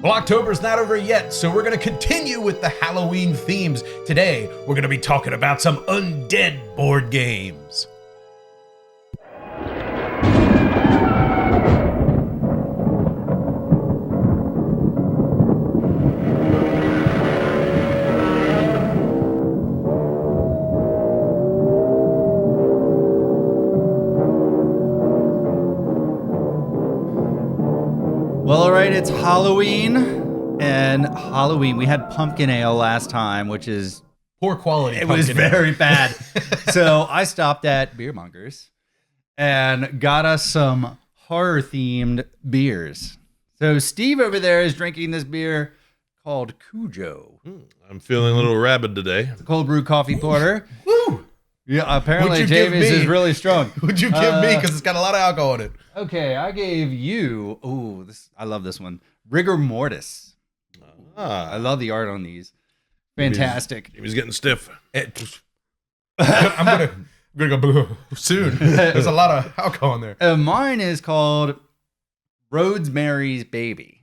Well, October's not over yet, so we're going to continue with the Halloween themes. Today, we're going to be talking about some Undead board games. Well, all right, it's Halloween, and Halloween, we had pumpkin ale last time, which is... Poor quality It was very bad. So I stopped at Beer Mongers and got us some horror-themed beers. So Steve over there is drinking this beer called Cujo. I'm feeling a little rabid today. It's a cold brew coffee porter. Woo! Yeah, apparently What'd you give Jamie's me? is really strong. What'd you give me? Because it's got a lot of alcohol in it. Okay, I gave you... Ooh, I love this one. Rigor Mortis. I love the art on these. Fantastic. He was getting stiff. I'm gonna go soon. There's a lot of alcohol in there. Mine is called Rosemary's Baby.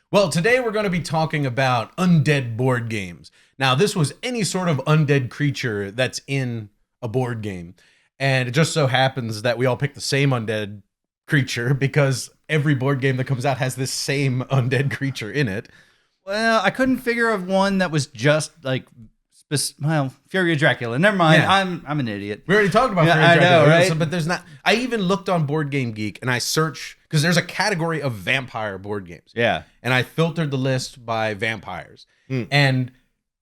Well, today we're going to be talking about undead board games. Now, this was any sort of undead creature that's in a board game. And it just so happens that we all picked the same undead creature because every board game that comes out has this same undead creature in it. Well, I couldn't figure of one that was just like, Fury of Dracula. Never mind. Yeah. I'm an idiot. We already talked about Yeah, Fury of I Dracula, know, right? But there's not. I even looked on Board Game Geek and I searched because there's a category of vampire board games. Yeah. And I filtered the list by vampires. And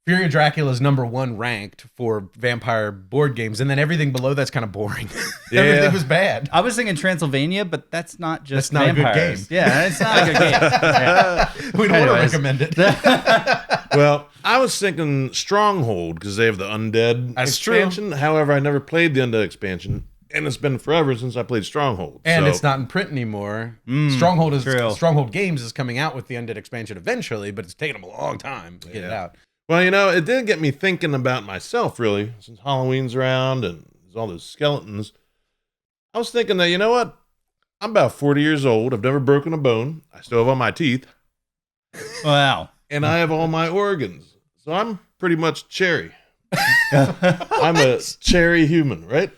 Fury of Dracula is #1 ranked for vampire board games, and then everything below that's kind of boring. Everything was bad. I was thinking Transylvania, but that's not just That's not a good vampires. game. Yeah, it's not a good game. Yeah. We don't want to Anyways. recommend it. Well, I was thinking Stronghold because they have the Undead That's expansion. However, I never played the Undead expansion, and it's been forever since I played Stronghold. And so, it's not in print anymore. true. Stronghold Games is coming out with the Undead expansion eventually, but it's taken them a long time to get it out. Well, it did get me thinking about myself, really, since Halloween's around and there's all those skeletons. I was thinking that, you know what? I'm about 40 years old. I've never broken a bone. I still have all my teeth. Wow. And I have all my organs. So I'm pretty much cherry. I'm a cherry human, right?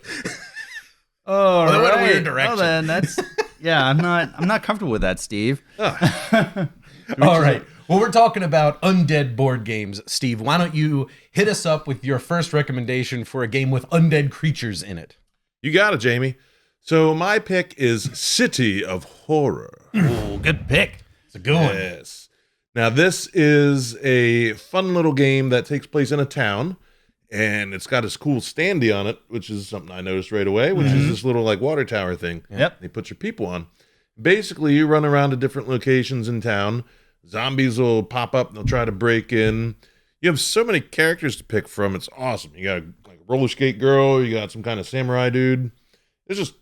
Oh, Well, that went a right. weird direction. Well, then that's I'm not comfortable with that, Steve. All right. Well, we're talking about undead board games. Steve, why don't you hit us up with your first recommendation for a game with undead creatures in it? You got it, Jamie. So my pick is City of Horror. Ooh, good pick. It's a good one. Yes. Now, this is a fun little game that takes place in a town, and it's got this cool standee on it, which is something I noticed right away, which is this little like water tower thing. Yep. They put your people on. Basically, you run around to different locations in town. Zombies will pop up. They'll try to break in. You have so many characters to pick from. It's awesome. You got like a roller skate girl. You got some kind of samurai dude. It's just,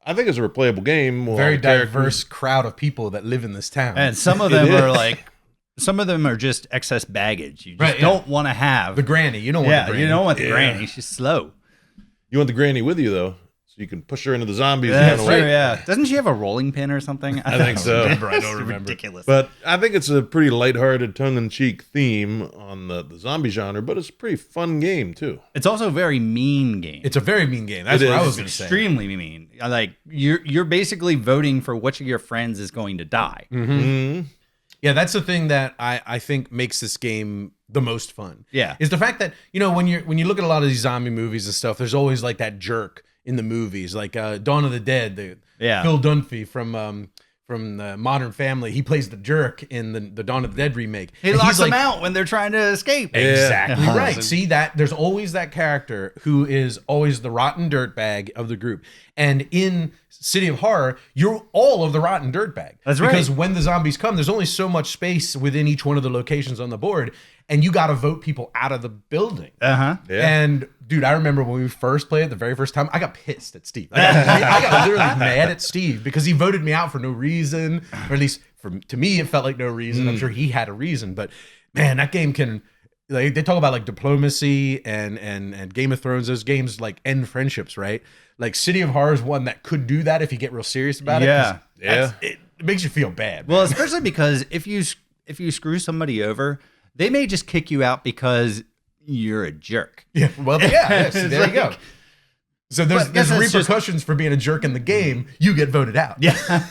I think it's a replayable game. Very diverse crowd of people that live in this town. And some of them are like, some of them are just excess baggage. You just don't want to have the granny. You don't want the granny. you don't want the granny. She's slow. You want the granny with you, though, so you can push her into the zombies. That's and true, run away. yeah. Doesn't she have a rolling pin or something? I think so. I don't remember. Ridiculous. But I think it's a pretty lighthearted, tongue-in-cheek theme on the zombie genre, but it's a pretty fun game, too. It's also a very mean game. It's a very mean game. That's It what I is. was going to say. extremely mean. Like you're basically voting for which of your friends is going to die. Yeah, that's the thing that I think makes this game the most fun. Yeah. Is the fact that, when you look at a lot of these zombie movies and stuff, there's always like that jerk in the movies, like Dawn of the Dead, Phil Dunphy from the Modern Family. He plays the jerk in the Dawn of the Dead remake. He And locks he's them out when they're trying to escape. Exactly Yeah. right. See that there's always that character who is always the rotten dirtbag of the group. And in City of Horror, you're all of the rotten dirtbag. That's right. Because when the zombies come, there's only so much space within each one of the locations on the board, and you got to vote people out of the building. Uh-huh. Yeah. And dude, I remember when we first played it the very first time, I got pissed at Steve. I got literally mad at Steve because he voted me out for no reason, or at least to me, it felt like no reason. I'm sure he had a reason, but man, that game can. Like, they talk about like diplomacy and Game of Thrones. Those games like end friendships, right? Like City of Horror is one that could do that if you get real serious about it. 'cause Yeah. it makes you feel bad. Well, especially because if if you screw somebody over, they may just kick you out because you're a jerk. Yeah, well, yeah, yes, there you go. So there's that's repercussions for being a jerk in the game. You get voted out. Yeah.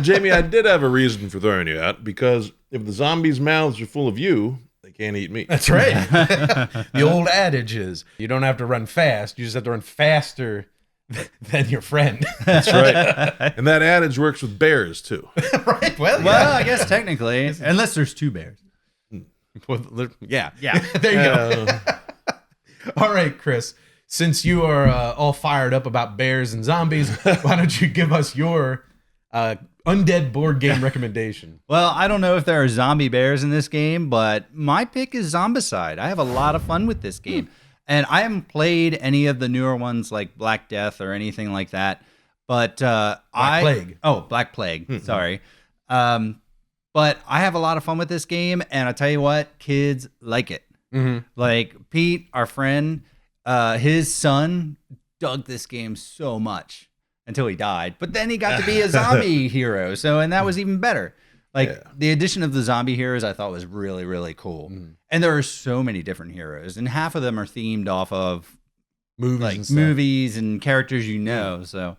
Jamie, I did have a reason for throwing you out, because if the zombies' mouths are full of you, they can't eat meat. That's right. The old adage is you don't have to run fast. You just have to run faster than your friend. That's right. And that adage works with bears, too. Right? Well, Well, I guess technically, unless there's 2 bears. yeah. Yeah. There you go. All right, Chris. Since you are all fired up about bears and zombies, why don't you give us your Undead board game recommendation? Well, I don't know if there are zombie bears in this game, but my pick is Zombicide. I have a lot of fun with this game. And I haven't played any of the newer ones like Black Death or anything like that. But Black Plague. Oh, Black Plague. Sorry. But I have a lot of fun with this game. And I tell you what, kids like it. Like Pete, our friend, his son dug this game so much until he died. But then he got to be a zombie hero. And that was even better. Like the addition of the zombie heroes, I thought was really, really cool. And there are so many different heroes, and half of them are themed off of movies and characters you know. So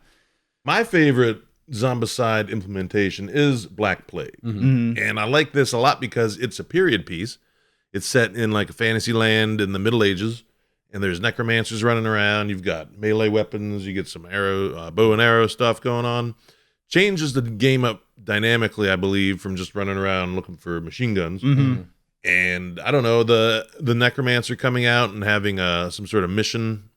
my favorite Zombicide implementation is Black Plague. And I like this a lot because it's a period piece. It's set in like a fantasy land in the Middle Ages, and there's necromancers running around. You've got melee weapons. You get some bow and arrow stuff going on. Changes the game up dynamically, I believe, from just running around looking for machine guns. And I don't know, the necromancer coming out and having some sort of mission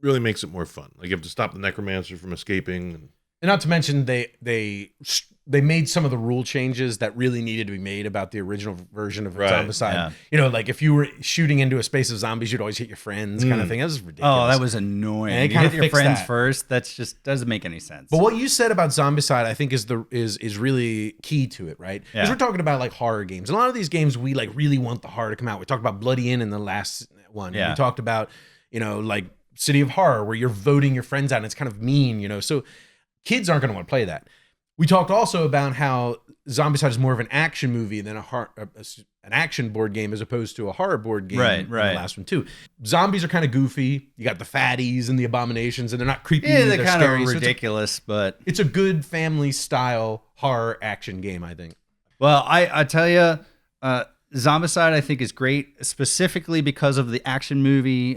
really makes it more fun. Like you have to stop the necromancer from escaping. And not to mention they made some of the rule changes that really needed to be made about the original version of Zombicide. Yeah. You know, like if you were shooting into a space of zombies, you'd always hit your friends, kind of thing. That was ridiculous. Oh, that was annoying. And You hit your friends that. first. That's just doesn't make any sense. But what you said about Zombicide, I think is really key to it, right? Because we're talking about like horror games. And a lot of these games, we like really want the horror to come out. We talked about Bloody Inn in the last one. Yeah. We talked about, like City of Horror, where you're voting your friends out and it's kind of mean, So kids aren't going to want to play that. We talked also about how Zombicide is more of an action movie than an action board game as opposed to a horror board game. Right. In the last one too. Zombies are kind of goofy. You got the fatties and the abominations, and they're not creepy. Yeah, they're kind scary. of So ridiculous, but it's a good family style horror action game, I think. well, I tell you, Zombicide I think is great, specifically because of the action movie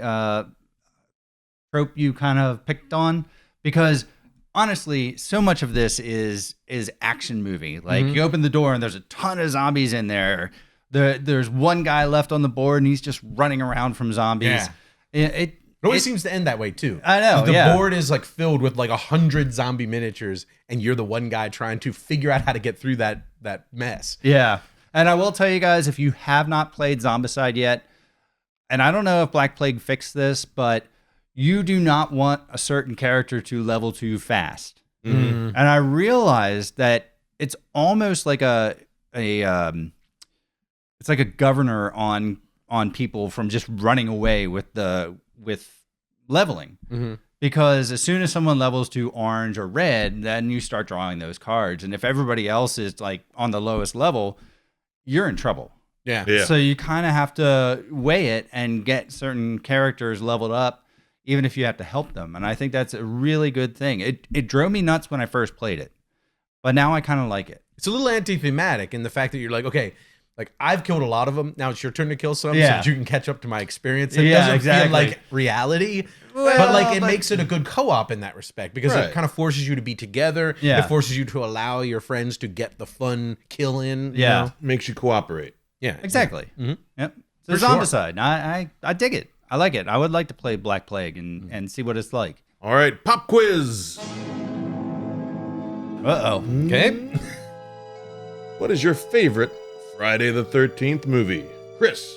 trope you kind of picked on, because honestly, so much of this is action movie. Like you open the door and there's a ton of zombies in there. There's one guy left on the board and he's just running around from zombies. Yeah. It always seems to end that way too. I know. The board is like filled with like 100 zombie miniatures, and you're the one guy trying to figure out how to get through that mess. Yeah. And I will tell you guys, if you have not played Zombicide yet, and I don't know if Black Plague fixed this, but you do not want a certain character to level too fast. And I realized that it's almost like it's like a governor on people from just running away with leveling. Because as soon as someone levels to orange or red, then you start drawing those cards. And if everybody else is like on the lowest level, you're in trouble. Yeah. So you kind of have to weigh it and get certain characters leveled up, even if you have to help them. And I think that's a really good thing. It drove me nuts when I first played it, but now I kind of like it. It's a little anti-thematic in the fact that you're like, okay, like I've killed a lot of them. Now it's your turn to kill some, so Yeah. that you can catch up to my experience. It Yeah, doesn't exactly. feel like reality, but like it makes it a good co-op in that respect, because it kind of forces you to be together. Yeah. It forces you to allow your friends to get the fun kill in. you Yeah. know? Makes you cooperate. Yeah. Exactly. Yep. So For sure. Zombicide, I dig it. I like it. I would like to play Black Plague and see what it's like. All right, pop quiz. Uh-oh. Okay. What is your favorite Friday the 13th movie? Chris.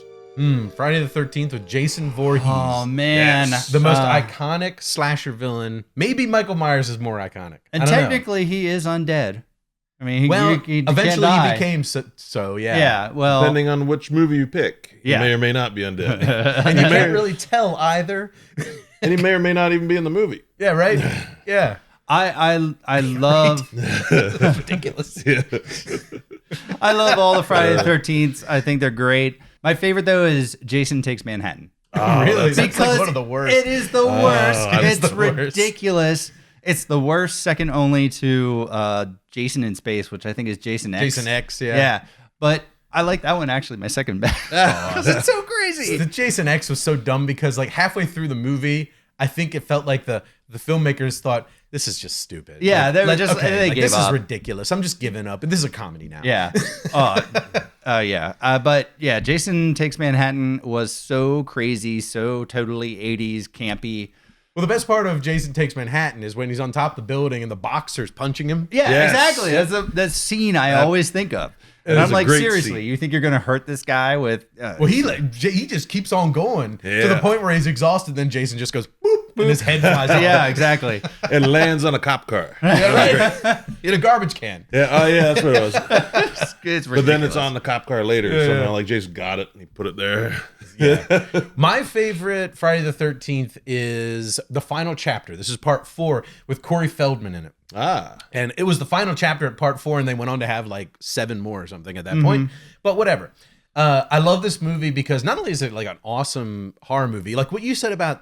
Friday the 13th with Jason Voorhees. Oh, man. Yes. The most iconic slasher villain. Maybe Michael Myers is more iconic. And I don't know. technically, he is undead. I mean, Well, he eventually can't die. he became so yeah. Yeah, well, Depending on which movie you pick, Yeah. you may or may not be undead. And you can't really tell either. And he may or may not even be in the movie. Yeah, right? Yeah. I love Ridiculous. Yeah. I love all the Friday the 13th. I think they're great. My favorite though is Jason Takes Manhattan. Oh, really? That's Because like one of the worst. it is the worst. it's It's the worst. ridiculous. It's the worst, second only to Jason in Space, which I think is Jason X. Jason X, yeah. Yeah, but I like that one actually. My second best because it's so crazy. The Jason X was so dumb because like halfway through the movie, I think it felt like the filmmakers thought this is just stupid. Yeah, like, they were just they like, gave this up. is ridiculous. I'm just giving up. And this is a comedy now. Yeah. Yeah. But yeah, Jason Takes Manhattan was so crazy, so totally 80s campy. Well, the best part of Jason Takes Manhattan is when he's on top of the building and the boxer's punching him. Yeah, Yes. exactly. That's the scene I always think of. And is I'm a like, great seriously, scene. you think you're gonna hurt this guy with? Well, he just keeps on going to the Yeah. point where he's exhausted. Then Jason just goes boop, and his head flies off. Yeah, exactly. And lands on a cop car. Yeah, right. In a garbage can. Yeah, oh yeah, that's what it was. It's But then it's ridiculous. on the cop car later. Yeah, So yeah. now, like Jason got it and he put it there. My favorite Friday the 13th is the final chapter. This is part 4 with Corey Feldman in it. Ah, And it was the final chapter at part 4, and they went on to have like 7 more or something at that point. But whatever. I love this movie because not only is it like an awesome horror movie, like what you said about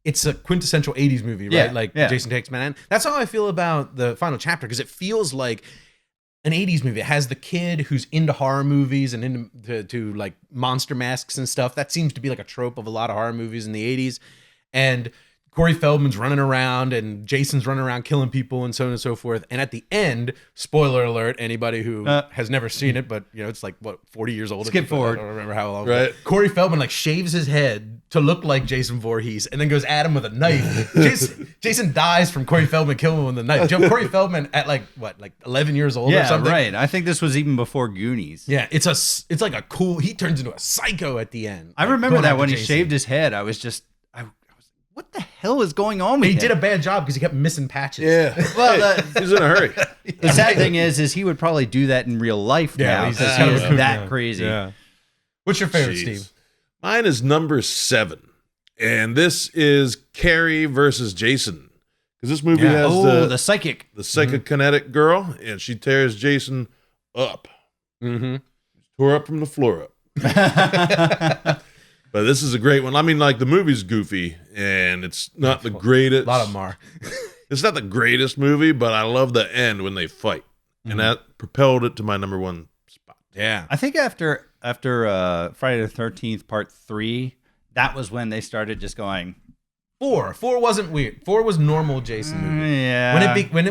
it's a quintessential 80s movie, right? Yeah, Like yeah. Jason Takes Manhattan. That's how I feel about the final chapter because it feels like an 80s movie. It has the kid who's into horror movies and into to like monster masks and stuff. That seems to be like a trope of a lot of horror movies in the 80s. And Corey Feldman's running around and Jason's running around killing people and so on and so forth. And at the end, spoiler alert, anybody who has never seen it, but you know, it's like what, 40 years old. Skip forward. I don't remember how long. Right. But Corey Feldman like shaves his head to look like Jason Voorhees and then goes at him with a knife. Jason dies from Corey Feldman killing him with a knife. Corey Feldman at like 11 years old or Yeah, something. right. I think this was even before Goonies. Yeah, it's like a cool. He turns into a psycho at the end. I like, remember going that after when he Jason. shaved his head. I was what the hell is going on with He him? did a bad job because he kept missing patches. yeah. Well, He's in a hurry. the sad thing is he would probably do that in real life Yeah, now he's because kind he of is a kook that now. crazy. Yeah. What's your favorite, Jeez. Steve? Mine is number 7. And this is Carrie versus Jason. Because this movie has the psychic. the psychokinetic girl, and she tears Jason up. Mm-hmm. Tore up from the floor up. But this is a great one. I mean, like the movie's goofy, and it's not the greatest. A lot of them are. It's not the greatest movie, but I love the end when they fight, and that propelled it to my number 1 spot. Yeah. I think after Friday the 13th Part 3, that was when they started just going. 4 wasn't weird. 4 was normal Jason movie. Yeah. When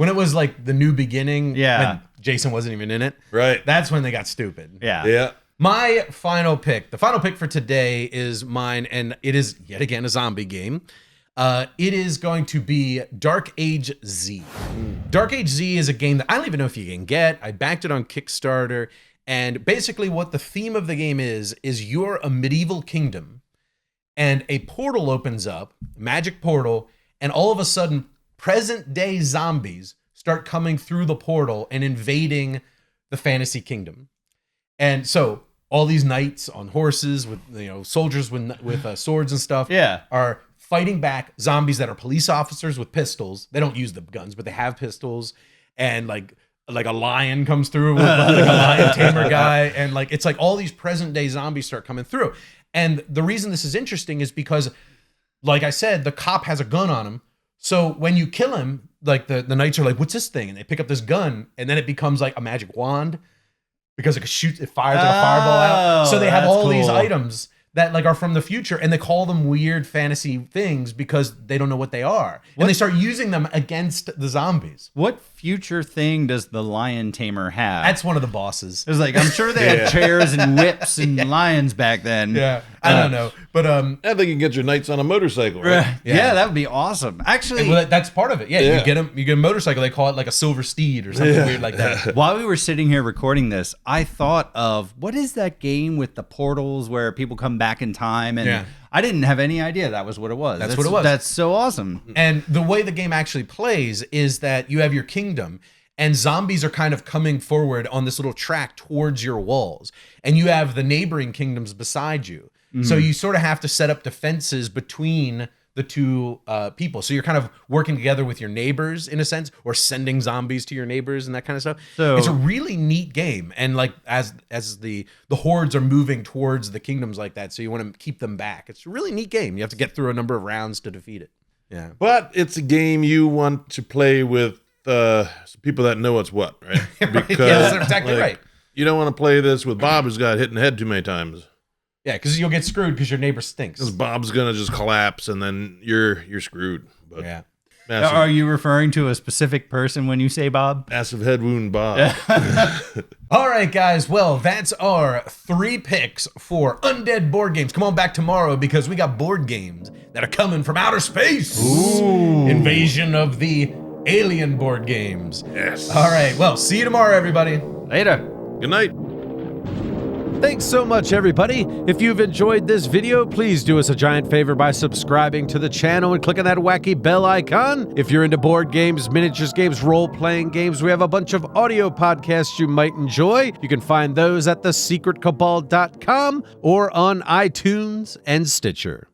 it was like the new beginning. Yeah. When Jason wasn't even in it. Right? That's when they got stupid. Yeah. Yeah. My final pick, the final pick for today is mine, and it is yet again a zombie game. It is going to be Dark Age Z. Dark Age Z is a game that I don't even know if you can get. I backed it on Kickstarter, and basically what the theme of the game is you're a medieval kingdom, and a portal opens up, magic portal, and all of a sudden, present day zombies start coming through the portal and invading the fantasy kingdom. And so all these knights on horses with soldiers with swords and stuff Yeah. are fighting back zombies that are police officers with pistols. They don't use the guns, but they have pistols. And like a lion comes through with like a lion tamer guy, and like it's like all these present day zombies start coming through. And the reason this is interesting is because, like I said, the cop has a gun on him. So when you kill him, like the knights are like, "What's this thing?" And they pick up this gun, and then it becomes like a magic wand. Because it fires like a fireball out. So they have that's all these cool. items that like are from the future, and they call them weird fantasy things because they don't know what they are. And they start using them against the zombies. What future thing does the lion tamer have? That's one of the bosses. It was like, I'm sure they had chairs and whips and lions back then. Yeah. I don't know. But I think you can get your knights on a motorcycle, right? Yeah, that would be awesome. Actually, well, that's part of it. Yeah, Yeah. you get a motorcycle, they call it like a silver steed or something weird like that. while we were sitting here recording this, I thought of what is that game with the portals where people come back in time? And Yeah. I didn't have any idea that was what it was. That's what it was. That's so awesome. And the way the game actually plays is that you have your kingdom, and zombies are kind of coming forward on this little track towards your walls. And you have the neighboring kingdoms beside you. So you sort of have to set up defenses between the two people. So you're kind of working together with your neighbors in a sense, or sending zombies to your neighbors and that kind of stuff. So it's a really neat game. And like as the hordes are moving towards the kingdoms like that, so you want to keep them back. It's a really neat game. You have to get through a number of rounds to defeat it. Yeah. But it's a game you want to play with people that know what's what, right? Right. Yeah, that's exactly right. You don't want to play this with Bob, who's got hit in the head too many times. Yeah, because you'll get screwed because your neighbor stinks. Because Bob's gonna just collapse, and then you're screwed. But Yeah. massive, are you referring to a specific person when you say Bob? massive head wound, Bob. All right, guys. Well, that's our 3 picks for Undead board games. Come on back tomorrow because we got board games that are coming from outer space. Ooh. Invasion of the Alien board games. Yes. All right. Well, see you tomorrow, everybody. Later. Good night. Thanks so much, everybody. If you've enjoyed this video, please do us a giant favor by subscribing to the channel and clicking that wacky bell icon. If you're into board games, miniatures games, role-playing games, we have a bunch of audio podcasts you might enjoy. You can find those at thesecretcabal.com or on iTunes and Stitcher.